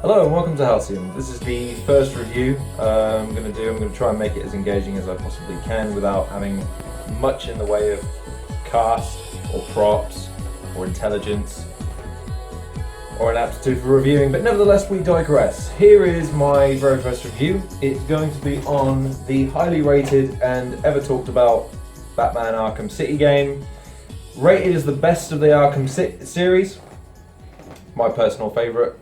Hello and welcome to Halcyon. This is the first review I'm going to try and make it as engaging as I possibly can without having much in the way of cast or props or intelligence or an aptitude for reviewing, but nevertheless we digress. Here is my very first review. It's going to be on the highly rated and ever talked about Batman Arkham City game. Rated as the best of the Arkham series, my personal favourite.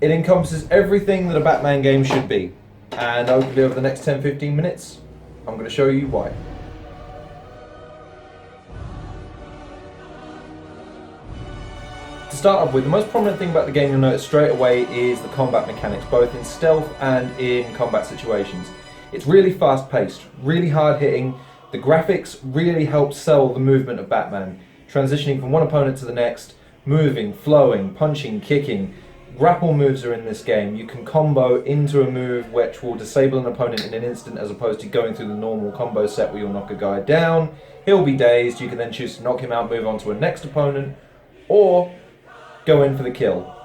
It encompasses everything that a Batman game should be, and hopefully over the next 10-15 minutes I'm going to show you why. To start off with, the most prominent thing about the game you'll notice straight away is the combat mechanics, both in stealth and in combat situations. It's really fast paced, really hard hitting. The graphics really help sell the movement of Batman, transitioning from one opponent to the next, moving, flowing, punching, kicking. Grapple moves are in this game. You can combo into a move which will disable an opponent in an instant, as opposed to going through the normal combo set where you'll knock a guy down, he'll be dazed, you can then choose to knock him out, move on to a next opponent, or go in for the kill.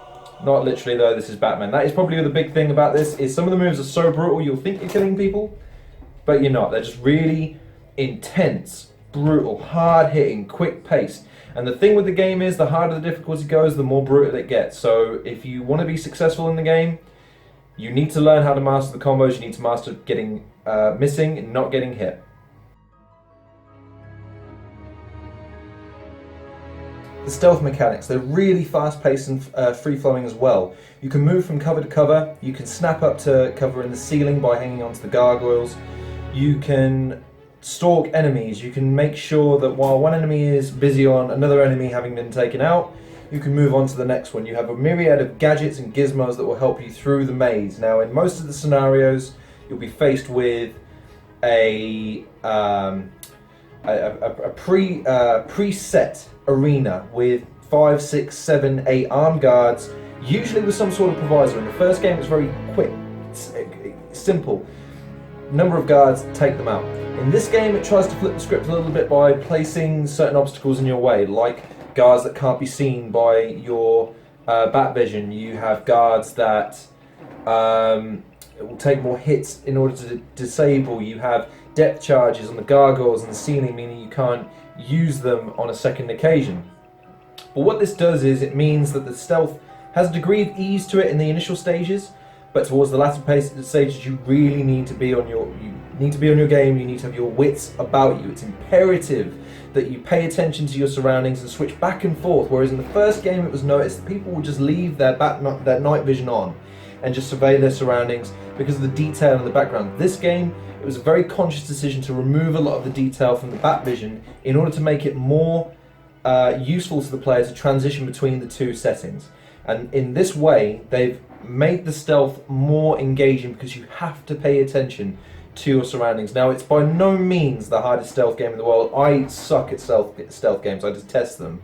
Not literally though, this is Batman. That is probably the big thing about this, is some of the moves are so brutal you'll think you're killing people, but you're not. They're just really intense, brutal, hard hitting, quick paced. And the thing with the game is, the harder the difficulty goes, the more brutal it gets. So if you want to be successful in the game, you need to learn how to master the combos, you need to master getting missing and not getting hit. The stealth mechanics, they're really fast paced and free flowing as well. You can move from cover to cover, you can snap up to cover in the ceiling by hanging onto the gargoyles, you can stalk enemies, you can make sure that while one enemy is busy on another enemy having been taken out, you can move on to the next one. You have a myriad of gadgets and gizmos that will help you through the maze. Now in most of the scenarios you'll be faced with a preset arena with 5, 6, 7, 8 armed guards, usually with some sort of provisor. In the first game it's very quick, simple. Number of guards, take them out. In this game it tries to flip the script a little bit by placing certain obstacles in your way, like guards that can't be seen by your bat vision. You have guards that will take more hits in order to disable. You have depth charges on the gargoyles and the ceiling, meaning you can't use them on a second occasion. But what this does is it means that the stealth has a degree of ease to it in the initial stages, but towards the latter stages you really need to be on your game, you need to have your wits about you. It's imperative that you pay attention to your surroundings and switch back and forth, whereas in the first game it was noticed that people would just leave their night vision on and just survey their surroundings because of the detail in the background. This game, it was a very conscious decision to remove a lot of the detail from the bat vision in order to make it more useful to the player to transition between the two settings. And in this way they've made the stealth more engaging because you have to pay attention to your surroundings. Now, it's by no means the hardest stealth game in the world. I suck at stealth games, I detest them.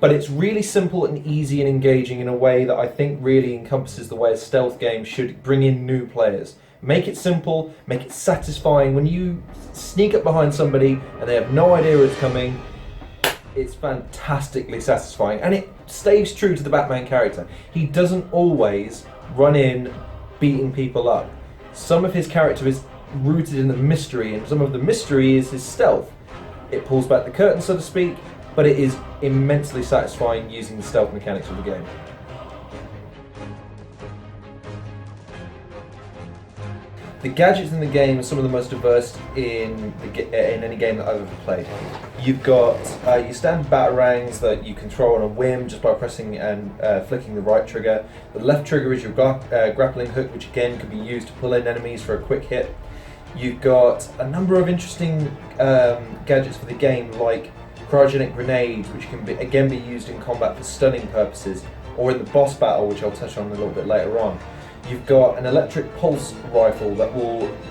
But it's really simple and easy and engaging in a way that I think really encompasses the way a stealth game should bring in new players. Make it simple, make it satisfying. When you sneak up behind somebody and they have no idea it's coming, it's fantastically satisfying, and it stays true to the Batman character. He doesn't always run in beating people up. Some of his character is rooted in the mystery, and some of the mystery is his stealth. It pulls back the curtain, so to speak, but it is immensely satisfying using the stealth mechanics of the game. The gadgets in the game are some of the most diverse in any game that I've ever played. You've got your standard batarangs that you control on a whim just by pressing and flicking the right trigger. The left trigger is your grappling hook, which again can be used to pull in enemies for a quick hit. You've got a number of interesting gadgets for the game, like cryogenic grenades, which can again be used in combat for stunning purposes, or in the boss battle, which I'll touch on a little bit later on. You've got an electric pulse rifle that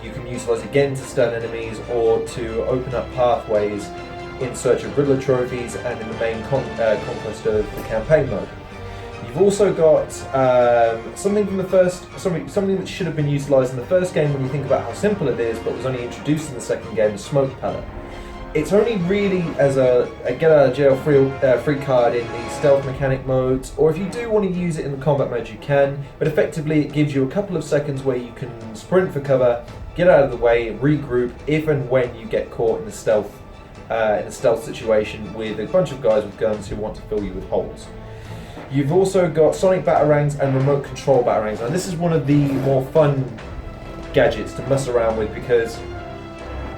you can utilise again to stun enemies or to open up pathways in search of Riddler trophies and in the main conquest of the campaign mode. You've also got something that should have been utilised in the first game when you think about how simple it is, but was only introduced in the second game, the smoke pellet. It's only really as a get out of jail free card in the stealth mechanic modes, or if you do want to use it in the combat mode, you can. But effectively, it gives you a couple of seconds where you can sprint for cover, get out of the way, regroup if and when you get caught in a stealth situation with a bunch of guys with guns who want to fill you with holes. You've also got sonic batarangs and remote control batarangs. Now, this is one of the more fun gadgets to mess around with, because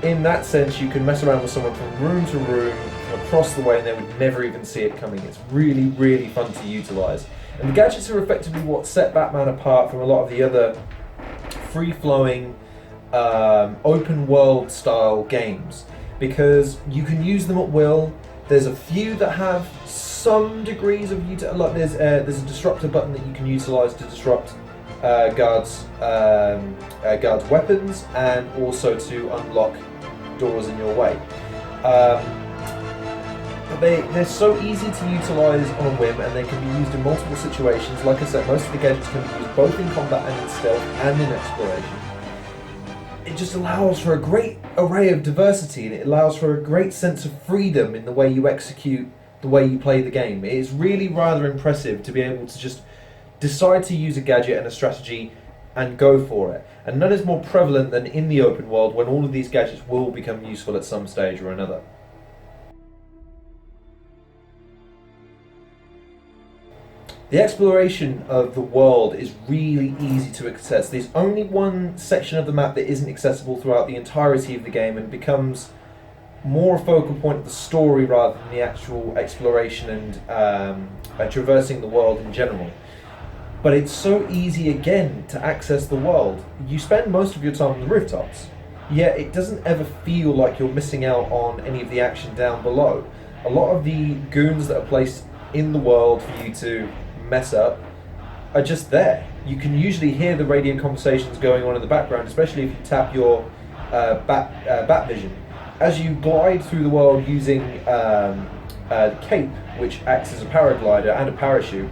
in that sense you can mess around with someone from room to room, across the way, and they would never even see it coming. It's really, really fun to utilise. And the gadgets are effectively what set Batman apart from a lot of the other free-flowing, open world style games, because you can use them at will. There's a few that have some degrees of like there's a disruptor button that you can utilise to disrupt guards' weapons, and also to unlock doors in your way. But they're so easy to utilise on a whim, and they can be used in multiple situations. Like I said, most of the gadgets can be used both in combat and in stealth and in exploration. It just allows for a great array of diversity, and it allows for a great sense of freedom in the way you execute, the way you play the game. It is really rather impressive to be able to just decide to use a gadget and a strategy and go for it. And none is more prevalent than in the open world, when all of these gadgets will become useful at some stage or another. The exploration of the world is really easy to access. There's only one section of the map that isn't accessible throughout the entirety of the game, and becomes more a focal point of the story rather than the actual exploration and traversing the world in general. But it's so easy again to access the world. You spend most of your time on the rooftops, yet it doesn't ever feel like you're missing out on any of the action down below. A lot of the goons that are placed in the world for you to mess up are just there. You can usually hear the radio conversations going on in the background, especially if you tap your bat vision. As you glide through the world using the cape, which acts as a paraglider and a parachute,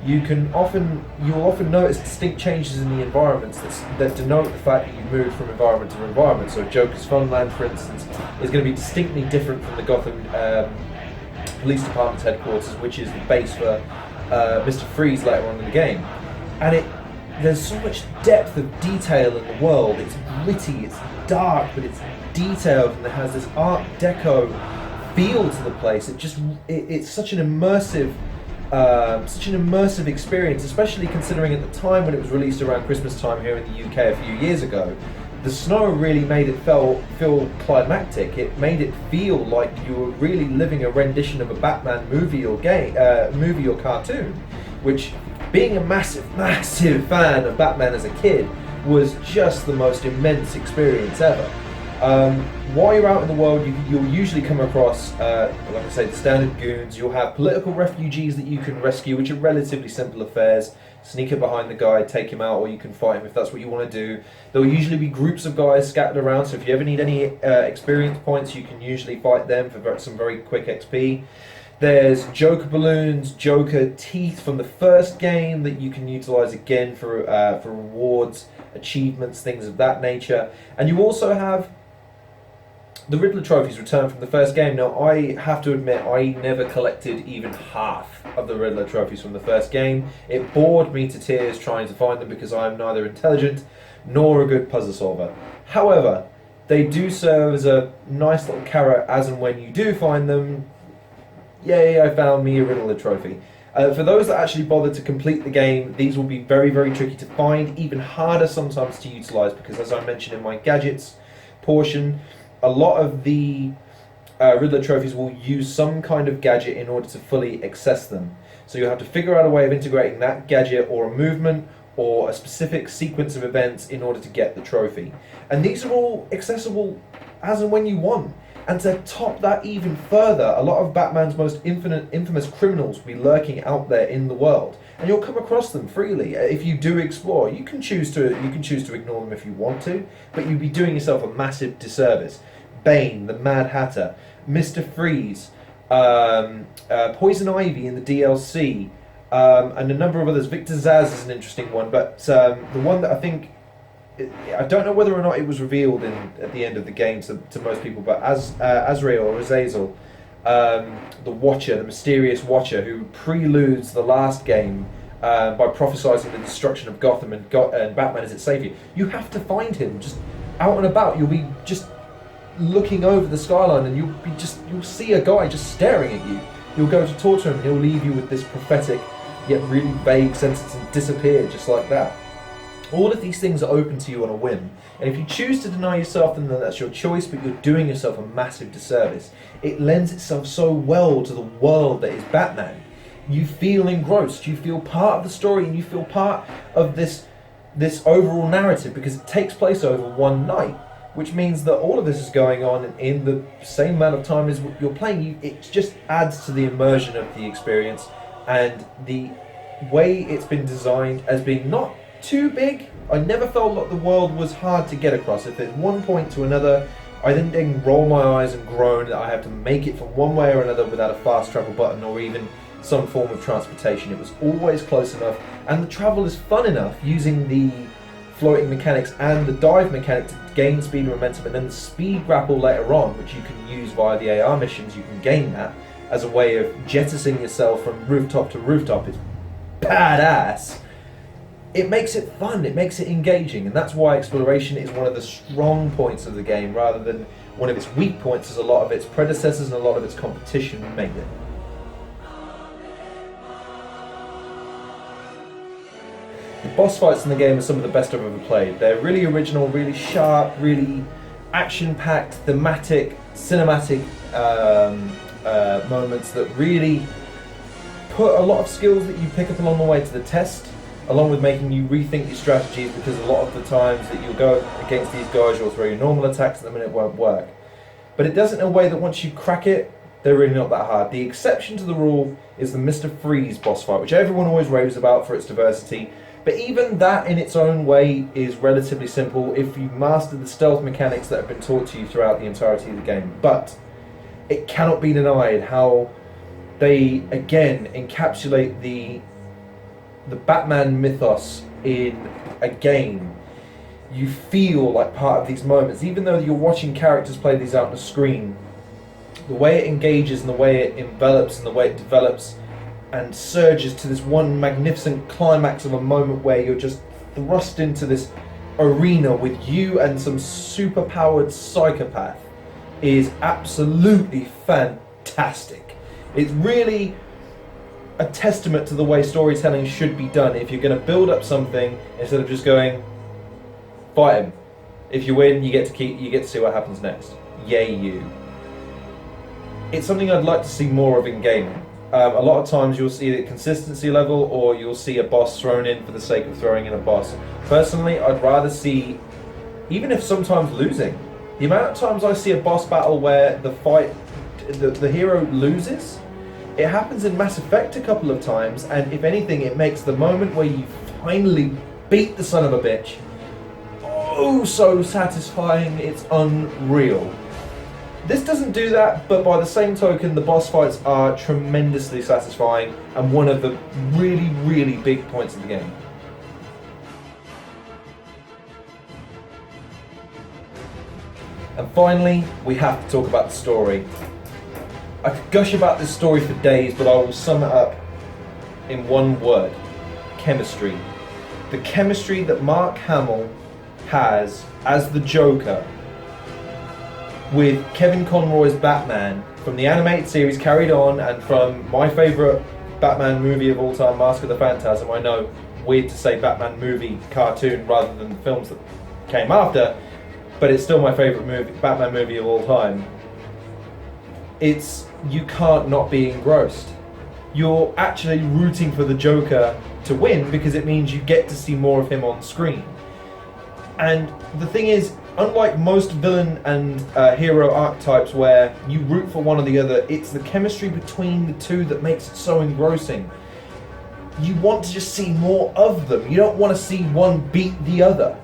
you will often notice distinct changes in the environments that denote the fact that you've moved from environment to environment. So Joker's Funland, for instance, is going to be distinctly different from the Gotham Police Department's headquarters, which is the base for Mr. Freeze later on in the game. And there's so much depth of detail in the world. It's gritty, it's dark, but it's detailed, and it has this Art Deco feel to the place. It's such an immersive experience, especially considering at the time when it was released around Christmas time here in the UK a few years ago. The snow really made it feel climactic. It made it feel like you were really living a rendition of a Batman movie or cartoon, which, being a massive fan of Batman as a kid, was just the most immense experience ever. While you're out in the world, you'll usually come across, like I say, the standard goons. You'll have political refugees that you can rescue, which are relatively simple affairs. Sneak up behind the guy, take him out, or you can fight him if that's what you want to do. There will usually be groups of guys scattered around, so if you ever need any experience points, you can usually fight them for some very quick XP. There's Joker balloons, Joker teeth from the first game that you can utilise again for rewards, achievements, things of that nature. And you also have the Riddler trophies returned from the first game. Now, I have to admit, I never collected even half of the Riddler trophies from the first game. It bored me to tears trying to find them, because I am neither intelligent nor a good puzzle solver. However, they do serve as a nice little carrot as and when you do find them. Yay, I found me a Riddler trophy. For those that actually bother to complete the game, these will be very, very tricky to find, even harder sometimes to utilise, because as I mentioned in my gadgets portion, a lot of the Riddler trophies will use some kind of gadget in order to fully access them. So you'll have to figure out a way of integrating that gadget or a movement or a specific sequence of events in order to get the trophy. And these are all accessible as and when you want. And to top that even further, a lot of Batman's most infamous criminals will be lurking out there in the world, and you'll come across them freely if you do explore. You can choose to ignore them if you want to, but you'd be doing yourself a massive disservice. Bane, the Mad Hatter, Mr. Freeze, Poison Ivy in the DLC, and a number of others. Victor Zsasz is an interesting one, but the one that I think I don't know whether or not it was revealed at the end of the game to most people, but Azrael or Azazel, the Watcher, the mysterious Watcher, who preludes the last game by prophesizing the destruction of Gotham and Batman as its savior. You have to find him just out and about. You'll be just looking over the skyline, and you'll see a guy just staring at you. You'll go to talk to him, and he'll leave you with this prophetic yet really vague sentence and disappear just like that. All of these things are open to you on a whim, and if you choose to deny yourself them, then that's your choice, but you're doing yourself a massive disservice. It lends itself so well to the world that is Batman. You feel engrossed, you feel part of the story, and you feel part of this overall narrative, because it takes place over one night, which means that all of this is going on in the same amount of time as you're playing. It just adds to the immersion of the experience, and the way it's been designed as being not too big. I never felt like the world was hard to get across. If there's one point to another, I didn't roll my eyes and groan that I have to make it from one way or another without a fast travel button or even some form of transportation. It was always close enough, and the travel is fun enough using the floating mechanics and the dive mechanic to gain speed and momentum, and then the speed grapple later on, which you can use via the AR missions. You can gain that as a way of jettisoning yourself from rooftop to rooftop. It's badass. It makes it fun, it makes it engaging, and that's why exploration is one of the strong points of the game rather than one of its weak points, as a lot of its predecessors and a lot of its competition made it. The boss fights in the game are some of the best I've ever played. They're really original, really sharp, really action-packed, thematic, cinematic moments that really put a lot of skills that you pick up along the way to the test, along with making you rethink your strategies, because a lot of the times that you'll go against these guys, you'll throw your normal attacks at them and it won't work. But it does it in a way that once you crack it, they're really not that hard. The exception to the rule is the Mr. Freeze boss fight, which everyone always raves about for its diversity. But even that in its own way is relatively simple if you master the stealth mechanics that have been taught to you throughout the entirety of the game. But it cannot be denied how they again encapsulate the Batman mythos in a game. You feel like part of these moments, even though you're watching characters play these out on the screen. The way it engages and the way it envelops and the way it develops and surges to this one magnificent climax of a moment where you're just thrust into this arena with you and some super-powered psychopath is absolutely fantastic. It's really a testament to the way storytelling should be done. If you're going to build up something, instead of just going, fight him. If you win, you get to see what happens next. Yay you. It's something I'd like to see more of in gaming. A lot of times you'll see the consistency level, or you'll see a boss thrown in for the sake of throwing in a boss. Personally, I'd rather see, even if sometimes losing, the amount of times I see a boss battle where the hero loses. It happens in Mass Effect a couple of times, and if anything, it makes the moment where you finally beat the son of a bitch oh so satisfying. It's unreal. This doesn't do that, but by the same token, the boss fights are tremendously satisfying and one of the really, really big points of the game. And finally, we have to talk about the story. I could gush about this story for days, but I will sum it up in one word: chemistry. The chemistry that Mark Hamill has as the Joker with Kevin Conroy's Batman from the animated series carried on, and from my favourite Batman movie of all time, Mask of the Phantasm. I know, weird to say Batman movie cartoon rather than the films that came after, but it's still my favourite movie, Batman movie of all time. You can't not be engrossed. You're actually rooting for the Joker to win because it means you get to see more of him on screen. And the thing is, unlike most villain and hero archetypes where you root for one or the other, it's the chemistry between the two that makes it so engrossing. You want to just see more of them. You don't want to see one beat the other.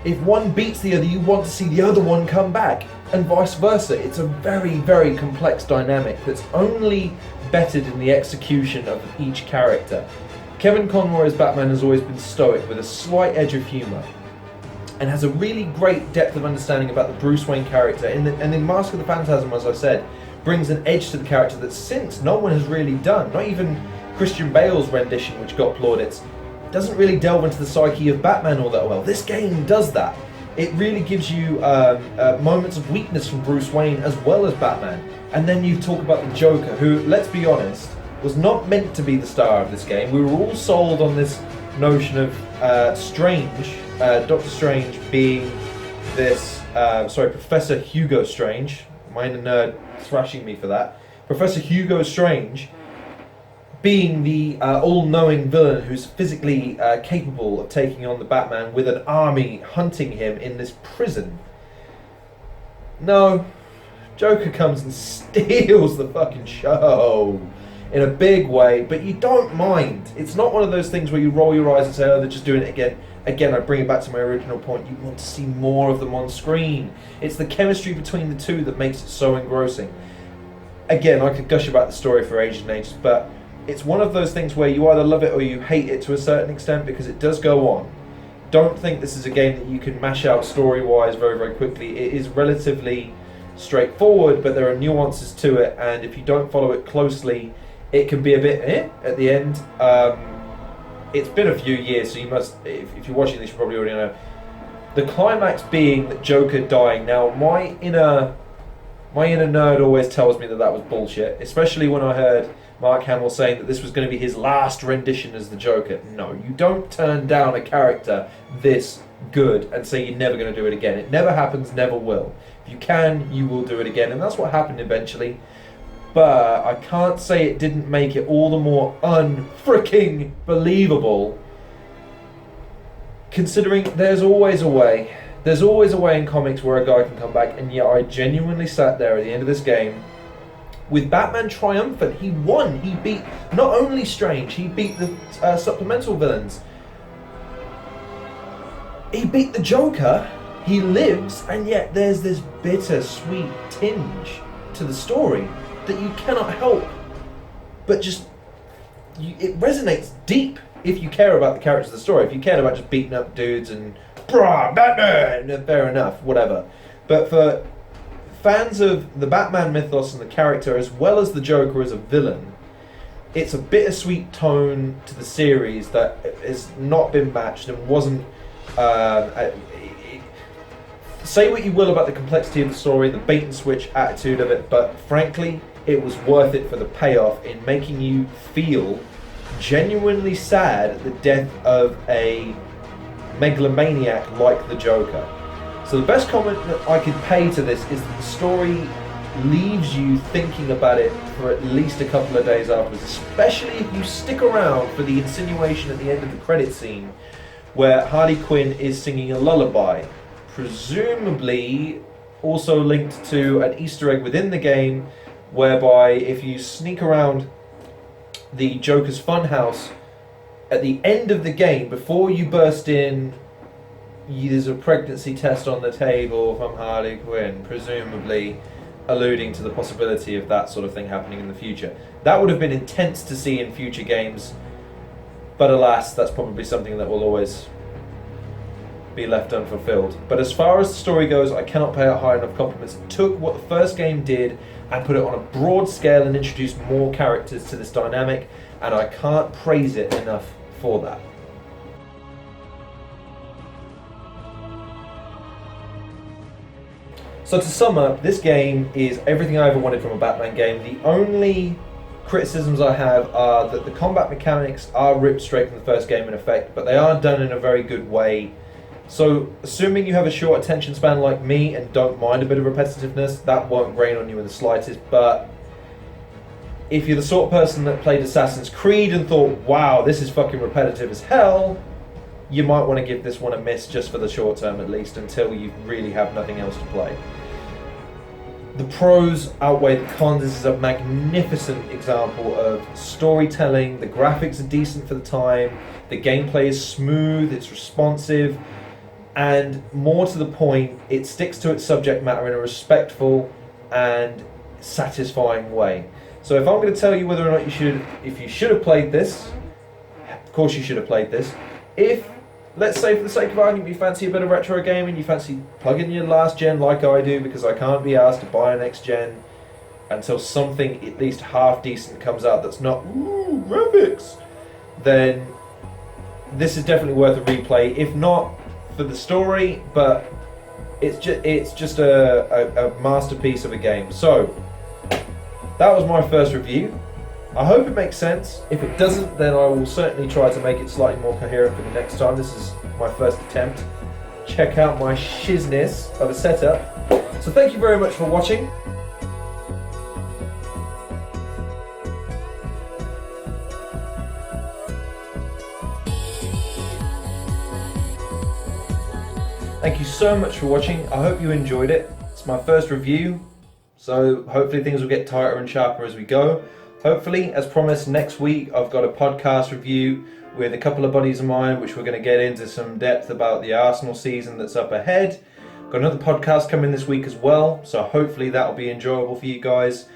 If one beats the other, you want to see the other one come back, and vice versa. It's a very, very complex dynamic that's only bettered in the execution of each character. Kevin Conroy's Batman has always been stoic with a slight edge of humour. and has a really great depth of understanding about the Bruce Wayne character. And in Mask of the Phantasm, as I said, brings an edge to the character that since no one has really done. Not even Christian Bale's rendition, which got plaudits, doesn't really delve into the psyche of Batman all that well. This game does that. It really gives you moments of weakness from Bruce Wayne as well as Batman. And then you talk about the Joker, who, let's be honest, was not meant to be the star of this game. We were all sold on this notion of Doctor Strange being this, Professor Hugo Strange. My inner nerd thrashing me for that. Professor Hugo Strange being the all-knowing villain who's physically capable of taking on the Batman with an army hunting him in this prison. No, Joker comes and steals the fucking show in a big way, but you don't mind. It's not one of those things where you roll your eyes and say, oh, they're just doing it again. Again, I bring it back to my original point. You want to see more of them on screen. It's the chemistry between the two that makes it so engrossing. Again, I could gush about the story for ages and ages, but it's one of those things where you either love it or you hate it to a certain extent, because it does go on. Don't think this is a game that you can mash out story-wise very, very quickly. It is relatively straightforward, but there are nuances to it, and if you don't follow it closely, it can be a bit at the end. It's been a few years, so you must, if you're watching this, you probably already know. The climax being that Joker dying. Now, my inner nerd always tells me that was bullshit, especially when I heard Mark Hamill saying that this was going to be his last rendition as the Joker. No, you don't turn down a character this good and say you're never going to do it again. It never happens, never will. If you can, you will do it again, and that's what happened eventually. But I can't say it didn't make it all the more unfreaking believable, considering there's always a way. There's always a way in comics where a guy can come back, and yet I genuinely sat there at the end of this game with Batman triumphant. He won. He beat not only Strange, he beat the supplemental villains. He beat the Joker. He lives, and yet there's this bittersweet tinge to the story that you cannot help but just... it resonates deep if you care about the characters of the story. If you cared about just beating up dudes and brah, Batman, fair enough, whatever. But for fans of the Batman mythos and the character, as well as the Joker as a villain, it's a bittersweet tone to the series that has not been matched and wasn't... say what you will about the complexity of the story, the bait and switch attitude of it, but frankly, it was worth it for the payoff in making you feel genuinely sad at the death of a megalomaniac like the Joker. So the best comment that I could pay to this is that the story leaves you thinking about it for at least a couple of days afterwards, especially if you stick around for the insinuation at the end of the credit scene where Harley Quinn is singing a lullaby, presumably also linked to an Easter egg within the game, whereby if you sneak around the Joker's funhouse at the end of the game, before you burst in, there's a pregnancy test on the table from Harley Quinn, presumably alluding to the possibility of that sort of thing happening in the future. That would have been intense to see in future games, but alas, that's probably something that will always be left unfulfilled. But as far as the story goes, I cannot pay it high enough compliments. It took what the first game did and put it on a broad scale and introduced more characters to this dynamic, and I can't praise it enough for that. So to sum up, this game is everything I ever wanted from a Batman game. The only criticisms I have are that the combat mechanics are ripped straight from the first game in effect, but they are done in a very good way. So, assuming you have a short attention span like me and don't mind a bit of repetitiveness, that won't grain on you in the slightest. But if you're the sort of person that played Assassin's Creed and thought, wow, this is fucking repetitive as hell, you might want to give this one a miss just for the short term at least, until you really have nothing else to play. The pros outweigh the cons. This is a magnificent example of storytelling. The graphics are decent for the time. The gameplay is smooth, it's responsive, and more to the point, it sticks to its subject matter in a respectful and satisfying way. So if I'm going to tell you whether or not if you should have played this, of course you should have played this. If let's say for the sake of argument, you fancy a bit of retro gaming, you fancy plugging your last gen like I do, because I can't be asked to buy a next gen until something at least half decent comes out that's not, ooh, graphics, then this is definitely worth a replay, if not for the story, but it's just a masterpiece of a game. So, that was my first review. I hope it makes sense. If it doesn't, then I will certainly try to make it slightly more coherent for the next time. This is my first attempt. Check out my shizness of a setup. So thank you very much for watching. Thank you so much for watching. I hope you enjoyed it. It's my first review, so hopefully things will get tighter and sharper as we go. Hopefully, as promised, next week I've got a podcast review with a couple of buddies of mine, which we're going to get into some depth about the Arsenal season that's up ahead. Got another podcast coming this week as well, so hopefully that'll be enjoyable for you guys.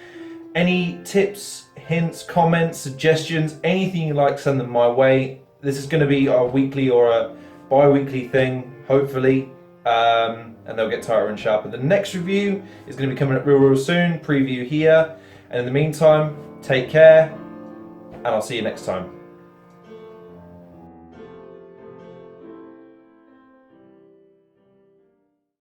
Any tips, hints, comments, suggestions, anything you like, send them my way. This is going to be a weekly or a bi-weekly thing, hopefully, and they'll get tighter and sharper. The next review is going to be coming up real soon, preview here, and in the meantime, take care, and I'll see you next time.